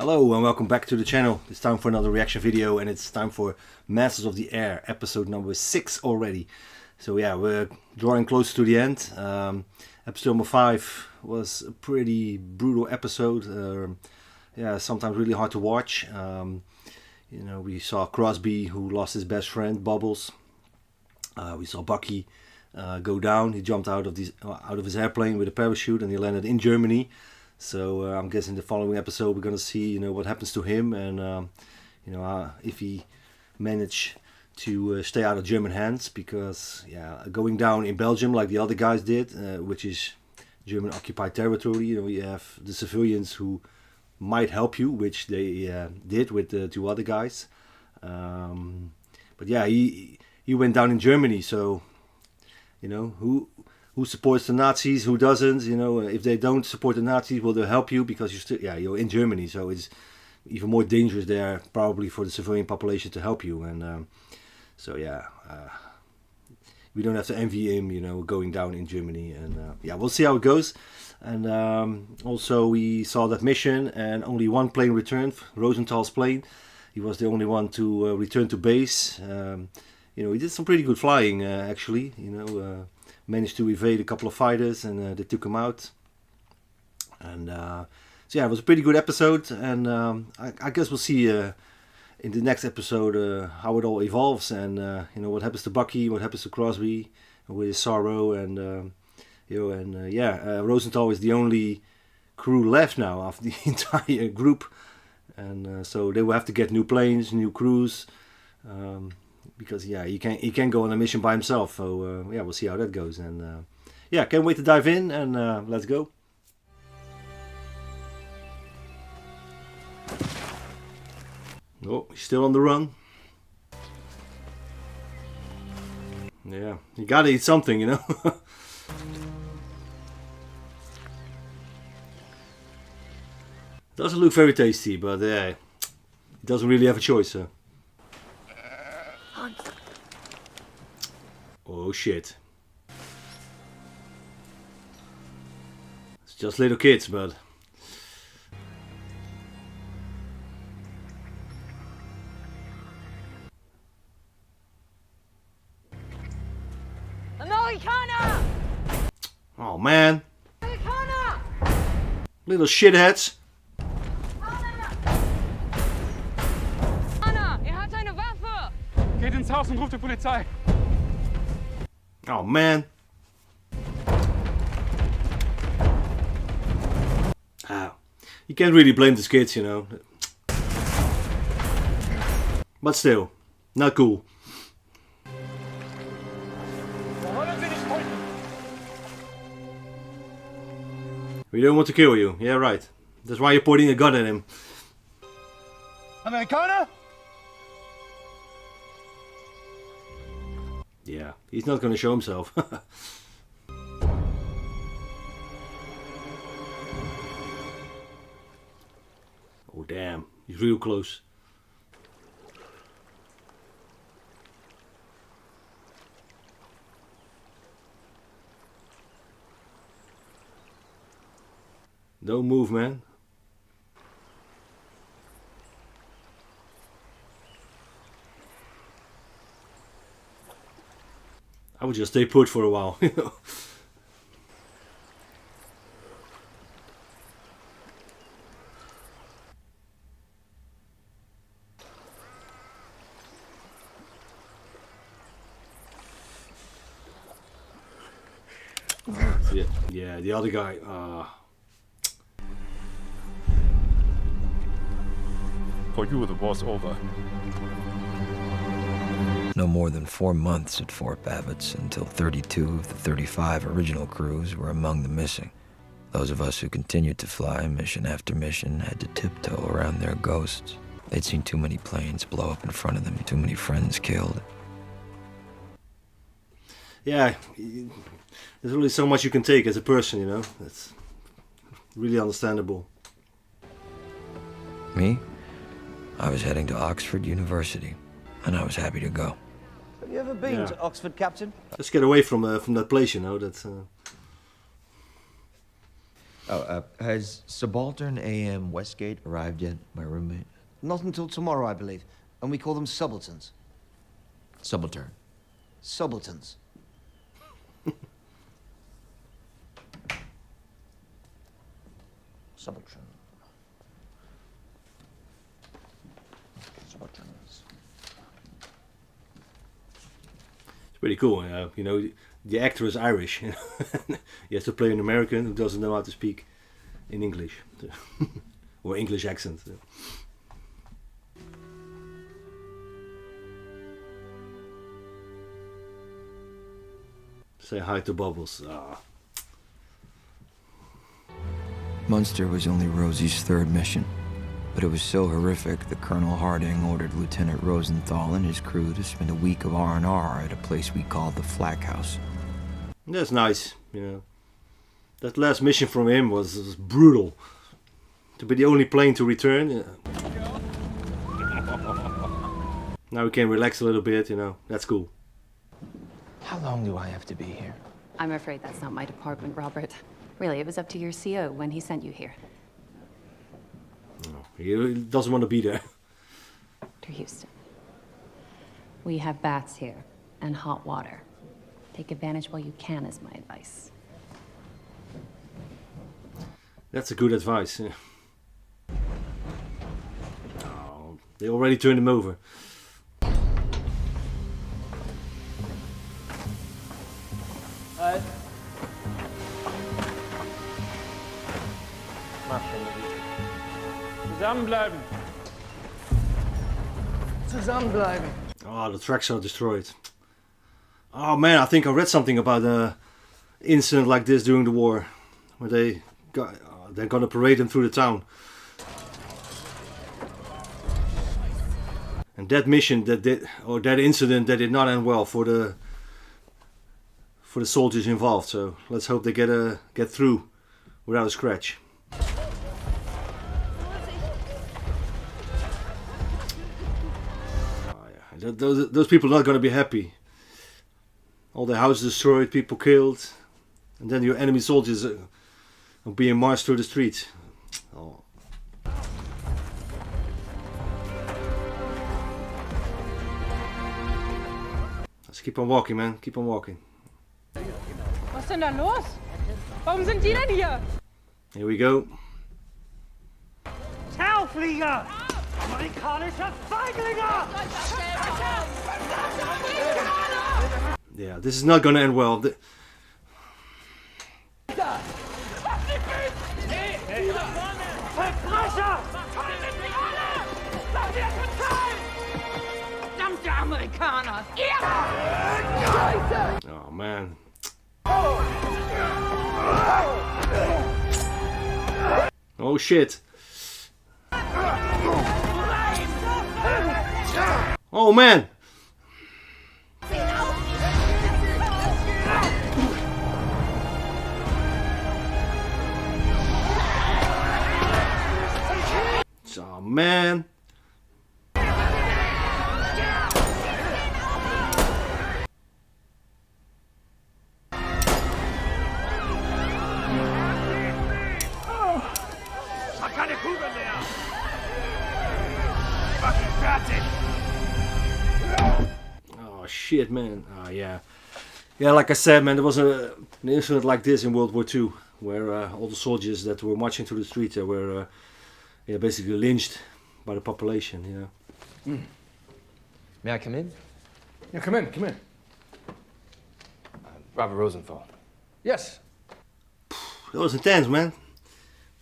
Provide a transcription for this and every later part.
Hello and welcome back to the channel. It's time for another reaction video and it's time for Masters of the Air, episode number 6 already. So yeah, we're drawing close to the end. Episode number 5 was a pretty brutal episode. Yeah, sometimes really hard to watch. You know, we saw Crosby, who lost his best friend, Bubbles. We saw Bucky go down. He jumped out of his airplane with a parachute and he landed in Germany. So I'm guessing the following episode we're gonna see, what happens to him and if he managed to stay out of German hands, because yeah, going down in Belgium like the other guys did, which is German occupied territory. You have the civilians who might help you, which they did with the 2 other guys. But yeah, he went down in Germany, so who supports the Nazis, who doesn't? If they don't support the Nazis, will they help you? Because you're in Germany, so it's even more dangerous there, probably for the civilian population to help you. And so yeah, we don't have to envy him, going down in Germany. And yeah, we'll see how it goes. And also we saw that mission, and only one plane returned, Rosenthal's plane. He was the only one to return to base. He did some pretty good flying, actually. Managed to evade a couple of fighters and they took him out. And so yeah, it was a pretty good episode. And I guess we'll see in the next episode how it all evolves, and what happens to Bucky, what happens to Crosby with his sorrow, and Rosenthal is the only crew left now of the entire group, and so they will have to get new planes, new crews. Because yeah, he can't go on a mission by himself. So yeah, we'll see how that goes. And yeah, can't wait to dive in, and let's go. Oh, he's still on the run. Yeah, you gotta eat something, Doesn't look very tasty, but yeah, he doesn't really have a choice. Oh shit. It's just little kids, but... Amerikaner! Oh man. Amerikaner! Little shitheads. Anna, hat eine Waffe! Geht ins Haus und ruft die Polizei. Oh man. You can't really blame these kids, But still, not cool. We don't want to kill you. Yeah, right. That's why you're pointing a gun at him. Amerikaner? Yeah, he's not going to show himself. Oh damn, he's real close. Don't move, man. I would just stay put for a while, Yeah, the other guy. For you, the war's over. No more than 4 months at Fort Babbitt's until 32 of the 35 original crews were among the missing. Those of us who continued to fly mission after mission had to tiptoe around their ghosts. They'd seen too many planes blow up in front of them, too many friends killed. Yeah, there's really so much you can take as a person, That's really understandable. Me? I was heading to Oxford University, and I was happy to go. Have you ever been to Oxford, Captain? Let's get away from that place, That's. Has Subaltern A.M. Westgate arrived yet, my roommate? Not until tomorrow, I believe. And we call them subalterns. Subaltern. Subalterns. Subaltern. Subalterns. It's pretty cool. You know, the actor is Irish. You know? He has to play an American who doesn't know how to speak in English. Or English accent. Say hi to Bubbles. Ah. Munster was only Rosie's third mission, but it was so horrific that Colonel Harding ordered Lieutenant Rosenthal and his crew to spend a week of R&R at a place we called the Fleck House. That's nice, you know. That last mission from him was brutal. To be the only plane to return. Now we can relax a little bit, you know. That's cool. How long do I have to be here? I'm afraid that's not my department, Robert. Really, it was up to your CO when he sent you here. Oh, he doesn't want to be there. To Houston. We have baths here and hot water. Take advantage while you can is my advice. That's a good advice. Yeah. Oh, they already turned him over. Zusammenbleiben! Zusammenbleiben. Oh, the tracks are destroyed. Oh man, I think I read something about an incident like this during the war, where they're gonna parade them through the town. And that mission that incident that did not end well for the soldiers involved. So let's hope they get through without a scratch. Those people are not going to be happy. All their houses destroyed, people killed, and then your enemy soldiers are being marched through the streets. Oh. Let's keep on walking, man. Keep on walking. Was ist denn da los? Warum sind die denn hier? Here we go. Tauflieger! Amerikanische Feiglinge! Yeah, this is not going to end well. Verbrecher! Verdammte Amerikaner! Oh man. Oh shit. Oh man. Oh man. Keine Kugeln mehr! Fucking fertig! Oh shit, man. Oh yeah. Yeah, like I said, man, there was an incident like this in World War II, where all the soldiers that were marching through the streets were basically lynched by the population, you know. May I come in? Yeah, come in, come in. Robert Rosenthal. Yes. That was intense, man.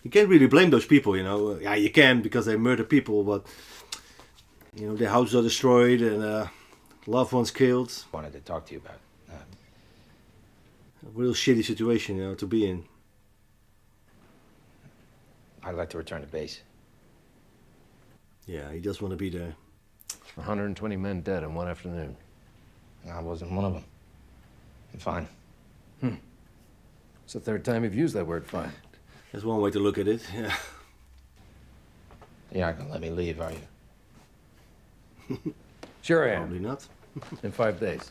You can't really blame those people, you know. Yeah, you can because they murder people, but you know their houses are destroyed and loved ones killed. Wanted to talk to you about. A real shitty situation, you know, to be in. I'd like to return to base. Yeah, he does want to be there. 120 men dead in one afternoon. I wasn't one of them. I'm fine. It's the third time you've used that word, fine. That's one way to look at it, yeah. You're not gonna let me leave, are you? Sure I Probably am. not. In 5 days.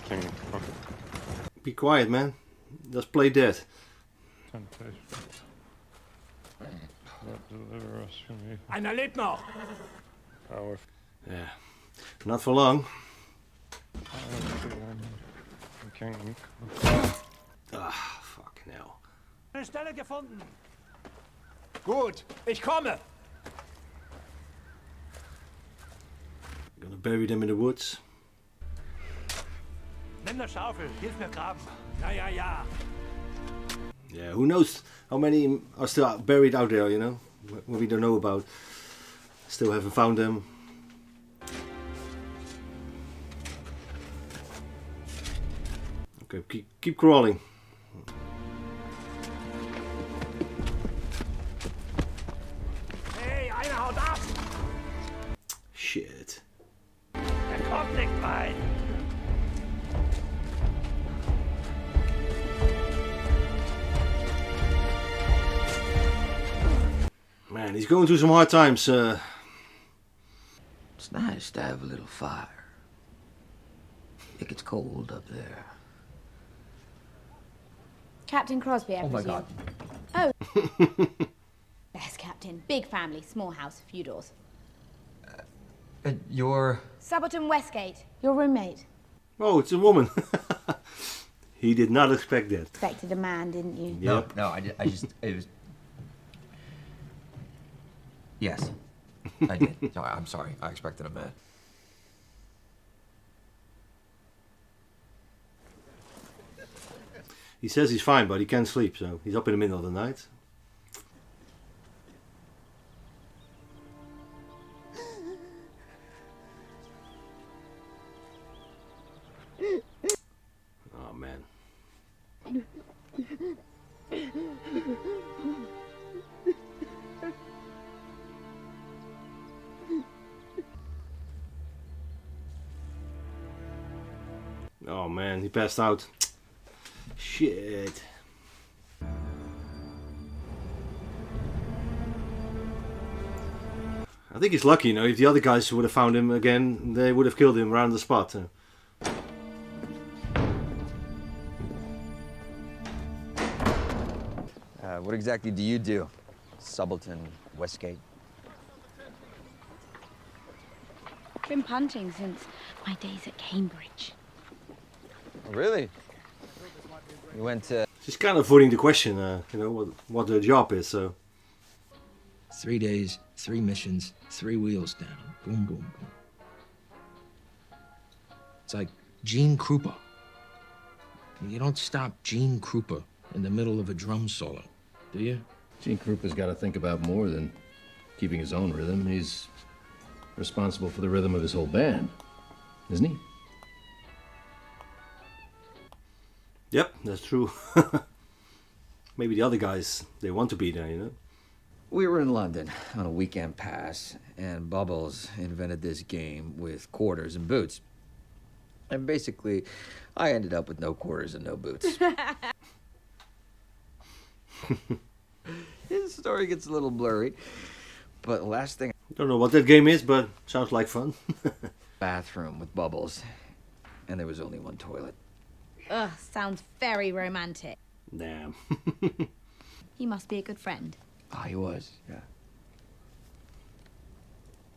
Tempting. Be quiet, man. Just play dead. Temptation. What deliver us from you? Einer lebt noch! Power. Yeah. Not for long. King. Ah, fucking hell. Eine Stelle gefunden! Gut, ich komme! Gonna bury them in the woods. Nimm ne Schaufel, hilf mir graben. Ja, ja, ja. Yeah, who knows how many are still buried out there, you know? We don't know about. Still haven't found them. Okay, keep crawling. Hey, einer haut ab! Shit. Kommt nicht rein! Man, he's going through some hard times. It's nice to have a little fire. It gets cold up there. Captain Crosby, I Oh my presume. God. Oh. Yes, Captain. Big family, small house, a few doors. You're... Subaltern Westgate, your roommate. Oh, it's a woman. He did not expect that. Expected a man, didn't you? Yep. No, I just... It was... Yes, I did. No, I'm sorry. I expected a man. He says he's fine, but he can't sleep, so he's up in the middle of the night. Oh, man. Oh, man, he passed out. Shit. I think he's lucky, you know. If the other guys would have found him again, they would have killed him around the spot. What exactly do you do, Subaltern Westgate? Been punting since my days at Cambridge. Oh, really? You went to... She's kind of avoiding the question, you know, what her job is, so... 3 days, 3 missions, 3 wheels down. Boom, boom, boom. It's like Gene Krupa. You don't stop Gene Krupa in the middle of a drum solo, do you? Gene Krupa's got to think about more than keeping his own rhythm. He's responsible for the rhythm of his whole band, isn't he? Yep, that's true. Maybe the other guys, they want to be there, you know? We were in London on a weekend pass, and Bubbles invented this game with quarters and boots. And basically, I ended up with no quarters and no boots. His story gets a little blurry, but the last thing... Don't know what that game is, but sounds like fun. Bathroom with Bubbles, and there was only one toilet. Ugh, sounds very romantic. Damn. He must be a good friend. Oh, he was, yeah.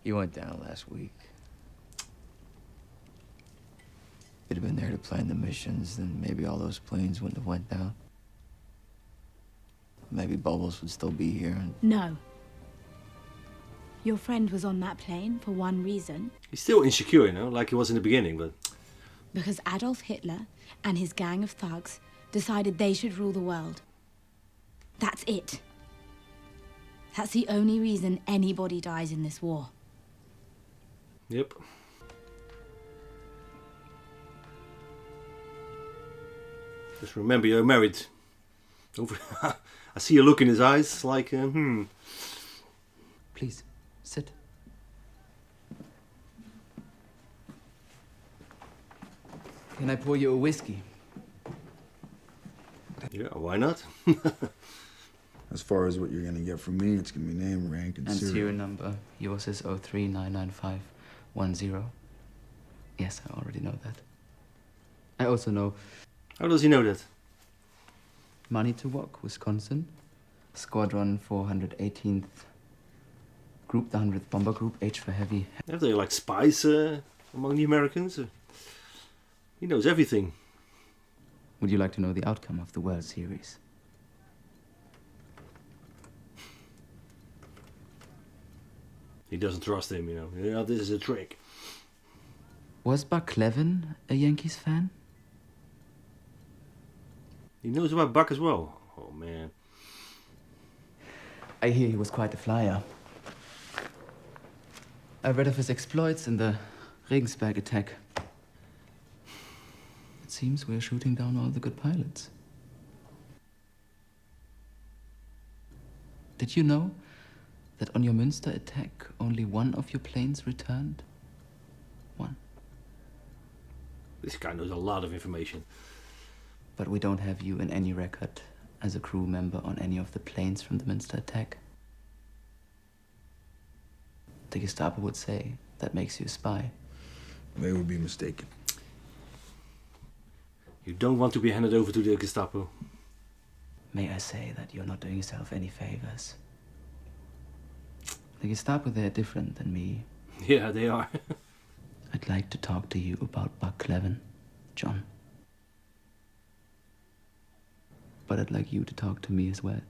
He went down last week. If he'd have been there to plan the missions, then maybe all those planes wouldn't have went down. Maybe Bubbles would still be here. And... No. Your friend was on that plane for one reason. He's still insecure, you know, like he was in the beginning, but... Because Adolf Hitler and his gang of thugs decided they should rule the world. That's it. That's the only reason anybody dies in this war. Yep. Just remember, you're married. I see a look in his eyes, like, Please, sit. Can I pour you a whiskey? Yeah, why not? As far as what you're gonna get from me, it's gonna be name, rank, and serial number. Yours is 0399510. Yes, I already know that. I also know How does he know that? Manitowoc, Wisconsin. Squadron 418th. Group, the 100th Bomber Group, H for heavy. Have they like spies among the Americans? He knows everything. Would you like to know the outcome of the World Series? He doesn't trust him, you know. Yeah, this is a trick. Was Buck Levin a Yankees fan? He knows about Buck as well. Oh, man. I hear he was quite a flyer. I read of his exploits in the Regensburg attack. It seems we're shooting down all the good pilots. Did you know that on your Münster attack, only one of your planes returned? One. This guy knows a lot of information. But we don't have you in any record as a crew member on any of the planes from the Münster attack. The Gestapo would say that makes you a spy. They would be mistaken. You don't want to be handed over to the Gestapo. May I say that you're not doing yourself any favors? The Gestapo, they're different than me. Yeah, they are. I'd like to talk to you about Buck Levin, John. But I'd like you to talk to me as well.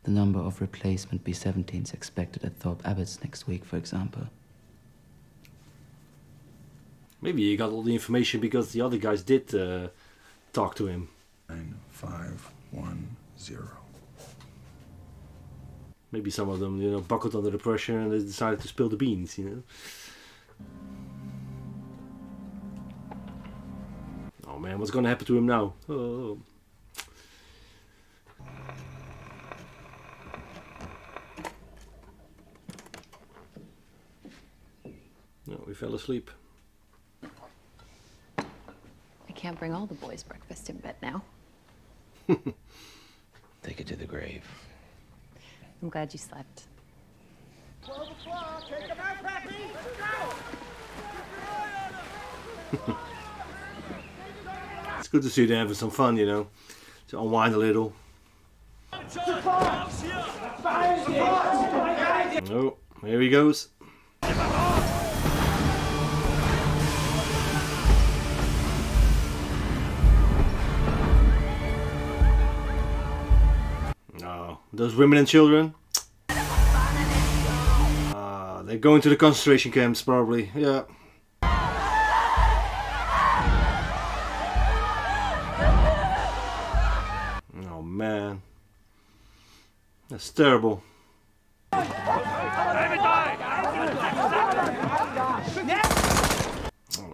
The number of replacement B-17s expected at Thorpe Abbotts next week, for example. Maybe he got all the information because the other guys did talk to him. 9510. Maybe some of them, you know, buckled under the pressure and they decided to spill the beans, you know. Oh man, what's gonna happen to him now? Oh. No, we fell asleep. I can't bring all the boys breakfast in bed now. Take it to the grave. I'm glad you slept. 12 o'clock, take them out, Pappy! Go! It's good to see them having some fun, you know, to unwind a little. Oh, here he goes. Oh, those women and children. They're going to the concentration camps, probably. Yeah. Oh man, that's terrible. Oh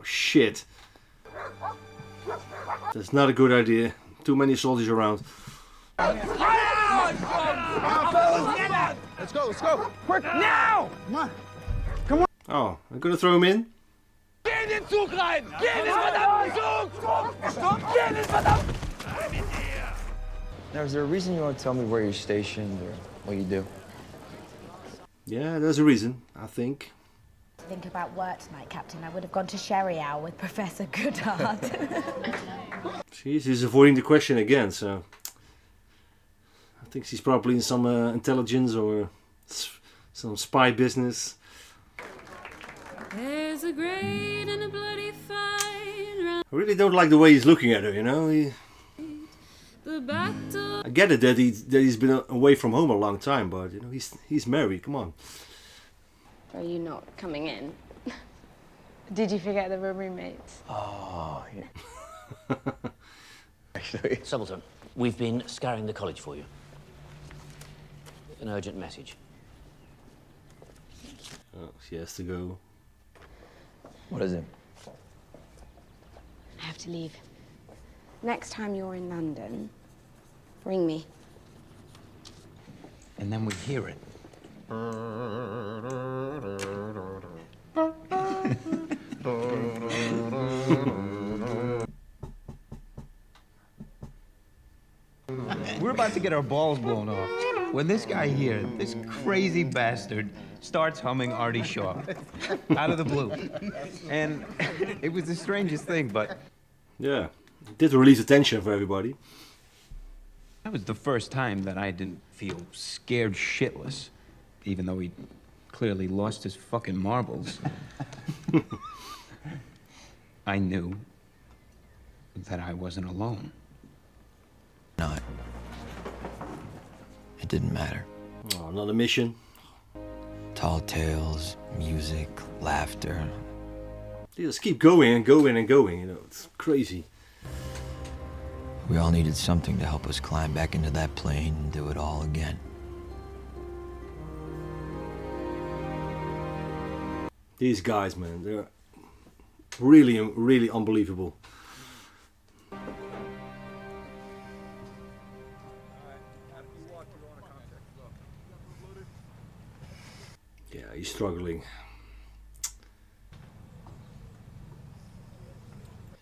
shit. That's not a good idea. Too many soldiers around. Let's go, quick, now! Come on, come on! Oh, I'm gonna throw him in. Geh in den Zug rein! Geh in den verdammten Zug! Stopp! Geh in den verdammten... Now, is there a reason you want to tell me where you're stationed or what you do? Yeah, there's a reason, I think. Think about work tonight, Captain. I would have gone to Sherry Hour with Professor Goodhart. She's avoiding the question again, so... I think she's probably in some intelligence or some spy business. There's a great and a bloody fight. I really don't like the way he's looking at her, you know. The battle. I get it that he's been away from home a long time, but you know he's married. Come on. Are you not coming in? Did you forget the roommates? Oh, yeah. Actually. Subaltern, we've been scouring the college for you. An urgent message. Oh, she has to go. What is it? I have to leave. Next time you're in London, ring me. And then we hear it. We're about to get our balls blown off. when this guy here, this crazy bastard, starts humming Artie Shaw out of the blue. And it was the strangest thing, but... Yeah, it did release attention for everybody. That was the first time that I didn't feel scared shitless, even though he clearly lost his fucking marbles. I knew that I wasn't alone. Not. It didn't matter. Oh, another mission. Tall tales, music, laughter. They just keep going and going and going, you know, it's crazy. We all needed something to help us climb back into that plane and do it all again. These guys, man, they're really, really unbelievable. Yeah, he's struggling.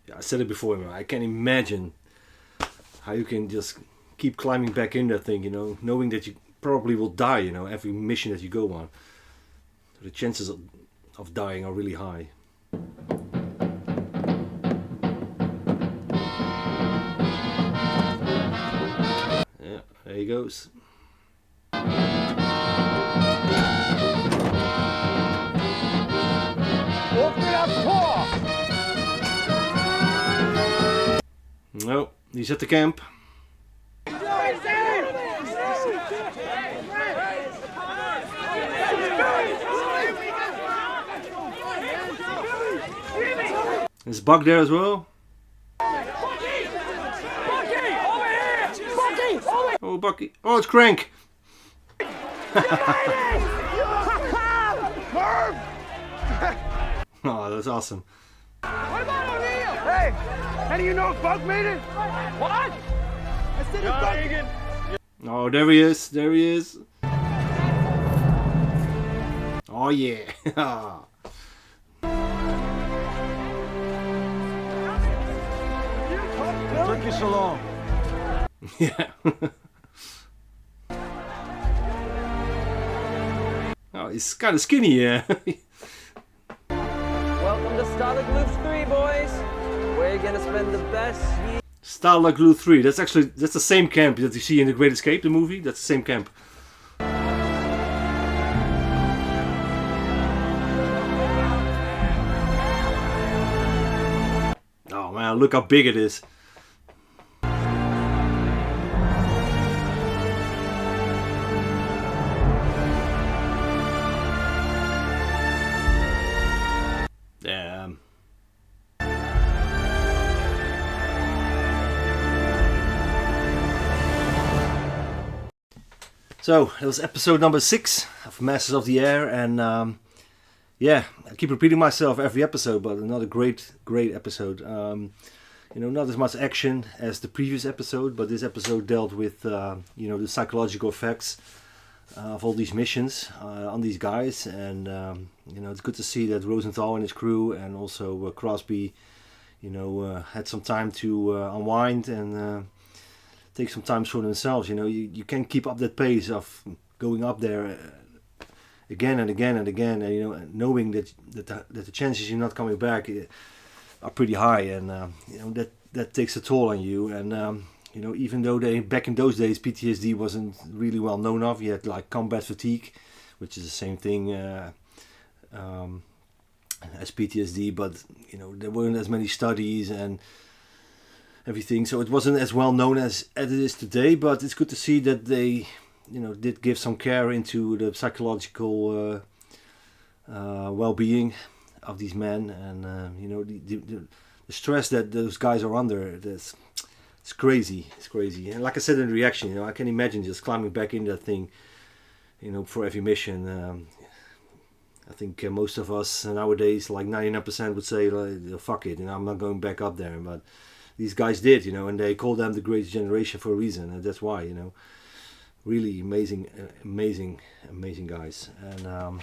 Yeah, I said it before, man. I can't imagine how you can just keep climbing back in that thing, you know, knowing that you probably will die, you know, every mission that you go on. The chances of dying are really high. Yeah, there he goes. No, he's at the camp. Is Buck there as well? Oh, Bucky. Oh, it's Crank. Oh, that's awesome. What about O'Neill? Hey, how do you know if Buck made it? What? I said it's Buck. Egan. Oh, there he is. There he is. Oh, yeah. Took you so long. Yeah. Oh, he's kind of skinny, yeah. Welcome to Starlight Loops 3, boys. Where you gonna spend the best year? Starlight Glue 3. That's the same camp that you see in The Great Escape, the movie. That's the same camp. Oh man, look how big it is. Damn. So, it was episode number 6 of Masters of the Air, and yeah, I keep repeating myself every episode, but another great episode. You know, not as much action as the previous episode, but this episode dealt with, you know, the psychological effects of all these missions on these guys, and you know, it's good to see that Rosenthal and his crew, and also Crosby, you know, had some time to unwind and take some time for themselves. You know, you can't keep up that pace of going up there again and again and again, and you know, knowing that the chances you're not coming back are pretty high, and you know, that takes a toll on you. And you know, even though back in those days PTSD wasn't really well known of, you had like combat fatigue, which is the same thing as PTSD, but you know, there weren't as many studies and everything, so it wasn't as well known as it is today. But it's good to see that they, you know, did give some care into the psychological well-being of these men, and you know, the stress that those guys are under. It's crazy. It's crazy. And like I said in the reaction, you know, I can imagine just climbing back in that thing, you know, for every mission. I think most of us nowadays, like 99%, would say, like, fuck it, you know, I'm not going back up there. But these guys did, you know, and they call them the greatest generation for a reason, and that's why, you know, really amazing guys. And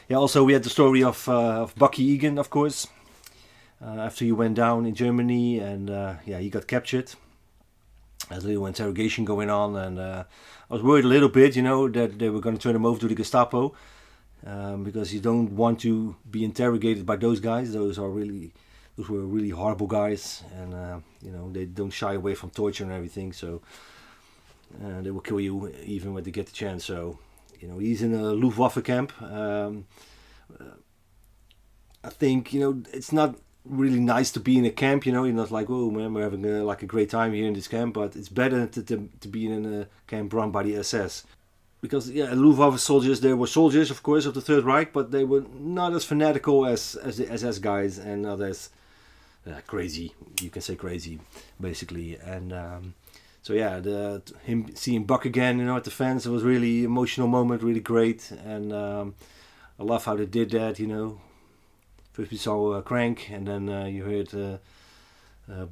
yeah, also we had the story of Bucky Egan, of course, after he went down in Germany, and yeah, he got captured. There's a little interrogation going on, and I was worried a little bit, that they were going to turn him over to the Gestapo, because you don't want to be interrogated by those guys. Those were really horrible guys, and they don't shy away from torture and everything. So they will kill you even when they get the chance. So he's in a Luftwaffe camp. I think it's not really nice to be in a camp. You're not like, oh man, we're having a great time here in this camp, but it's better to be in a camp run by the SS, because Luftwaffe soldiers, they were soldiers of course of the Third Reich, but they were not as fanatical as the SS guys, and not as crazy, you can say crazy basically. And so him seeing Buck again at the fence, it was really emotional moment, really great. And I love how they did that. First we saw Crank, and then you heard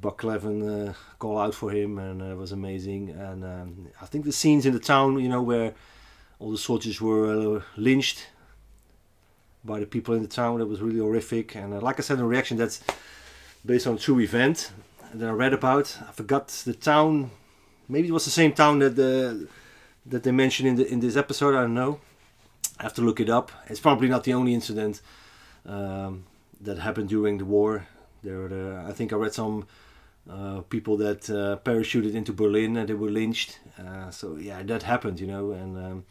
Buck Cleven call out for him, and it was amazing. And I think the scenes in the town, where all the soldiers were lynched by the people in the town, that was really horrific. And like I said in the reaction, that's based on a true event that I read about. I forgot the town. Maybe it was the same town that they mentioned in this episode. I don't know. I have to look it up. It's probably not the only incident that happened during the war. I think I read some people that parachuted into Berlin and they were lynched. So that happened, and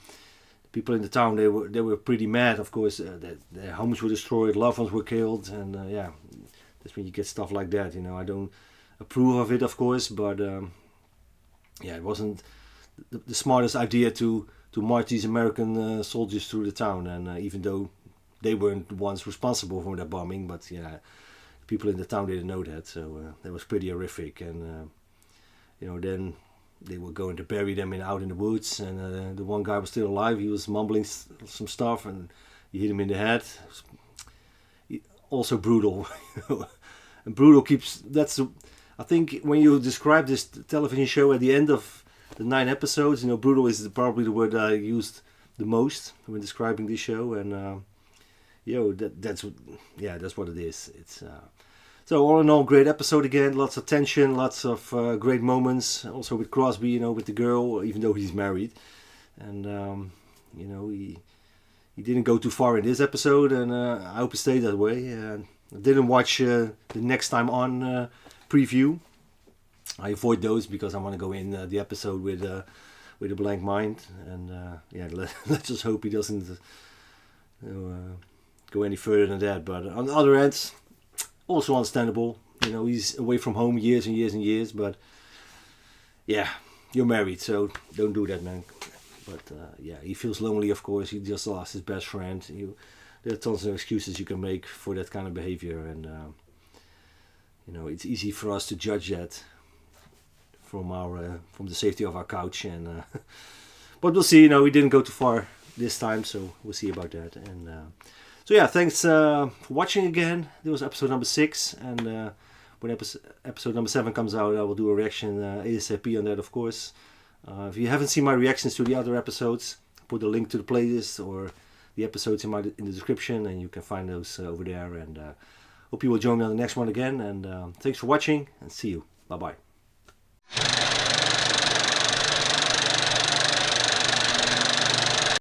people in the town, they were pretty mad, of course, that their homes were destroyed, loved ones were killed, and that's when you get stuff like that. I don't approve of it, of course, but it wasn't the smartest idea to march these American soldiers through the town, and even though they weren't the ones responsible for that bombing, but people in the town didn't know that, so that was pretty horrific. And then they were going to bury them out in the woods, and the one guy was still alive. He was mumbling some stuff, and he hit him in the head. Also brutal. And brutal I think when you describe this television show at the end of the 9 episodes, brutal is probably the word I used the most when describing this show. And that's what it is. It's so all in all, great episode again. Lots of tension, lots of great moments. Also with Crosby, with the girl, even though he's married, and he didn't go too far in this episode, and I hope it stayed that way. I didn't watch the Next Time On preview. I avoid those because I want to go in the episode with a blank mind, and let's just hope he doesn't go any further than that. But on the other end, also understandable. He's away from home years and years and years, but you're married, so don't do that, man. But he feels lonely, of course. He just lost his best friend. There are tons of excuses you can make for that kind of behavior, and it's easy for us to judge that from the safety of our couch. And but we'll see. We didn't go too far this time, so we'll see about that. And thanks for watching again. This was episode number 6, and when episode number 7 comes out, I will do a reaction ASAP on that, of course. If you haven't seen my reactions to the other episodes, put a link to the playlist or the episodes in the description, and you can find those over there. And hope you will join me on the next one again. And thanks for watching, and see you. Bye bye.